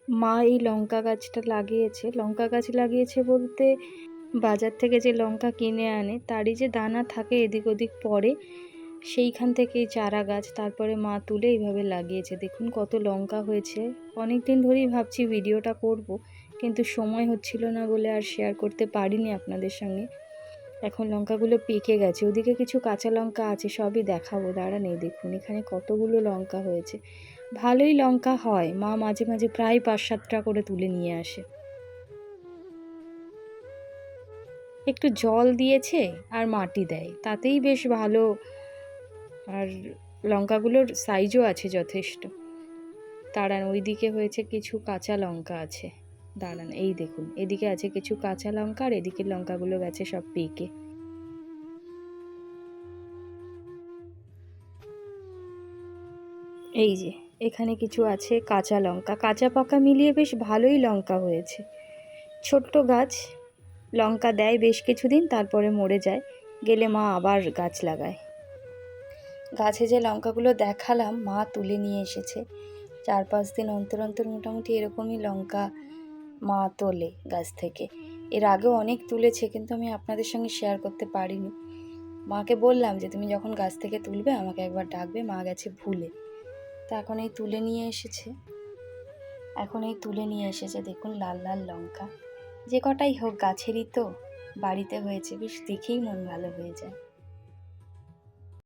মা এই লঙ্কা গাছটা লাগিয়েছে। লঙ্কা গাছ লাগিয়েছে বলতে বাজার থেকে যে লঙ্কা কিনে আনে তারই যে দানা থাকে এদিক ওদিক পড়ে, সেইখান থেকেই চারা গাছ তারপরে মা তুলে এইভাবে লাগিয়েছে। দেখুন কত লঙ্কা হয়েছে। অনেক দিন ধরেই ভাবছি ভিডিওটা করব, কিন্তু সময় হচ্ছিল না বলে আর শেয়ার করতে পারিনি আপনাদের সঙ্গে। এখন লঙ্কাগুলো পেকে গেছে, ওদিকে কিছু কাঁচা লঙ্কা আছে, সবই দেখাবো, দাঁড়ান। এই দেখুন এখানে কতগুলো লঙ্কা হয়েছে। ভালোই লঙ্কা হয়, মা মাঝে মাঝে প্রায় 5-7টা করে তুলে নিয়ে আসে। একটু জল দিয়েছে আর মাটি দেয়, তাতেই বেশ ভালো। আর লঙ্কাগুলোর সাইজও আছে যথেষ্ট। দাঁড়ান, ওইদিকে হয়েছে কিছু কাঁচা লঙ্কা আছে, দাঁড়ান এই দেখুন এদিকে আছে কিছু কাঁচা লঙ্কা আর এদিকে লঙ্কাগুলো গেছে সব পেকে। এই যে এখানে কিছু আছে কাঁচা লঙ্কা, কাঁচা পাকা মিলিয়ে বেশ ভালোই লঙ্কা হয়েছে। ছোট্ট গাছ, লঙ্কা দেয় বেশ কিছুদিন তারপরে মরে যায়, গেলে মা আবার গাছ লাগায়। গাছে যে লঙ্কাগুলো দেখালাম মা তুলে নিয়ে এসেছে, 4-5 দিন অন্তর অন্তর মোটামুটি এরকমই লঙ্কা মা তোলে গাছ থেকে। এর আগেও অনেক তুলেছে, কিন্তু আমি আপনাদের সঙ্গে শেয়ার করতে পারিনি। মাকে বললাম যে তুমি যখন গাছ থেকে তুলবে আমাকে একবার ডাকবে, মা গেছে ভুলে। তা এখন এই তুলে নিয়ে এসেছে, দেখুন লাল লাল লঙ্কা। যে কটাই হোক গাছেরই তো, বাড়িতে হয়েছে, বেশ দেখেই মন ভালো হয়ে যায়।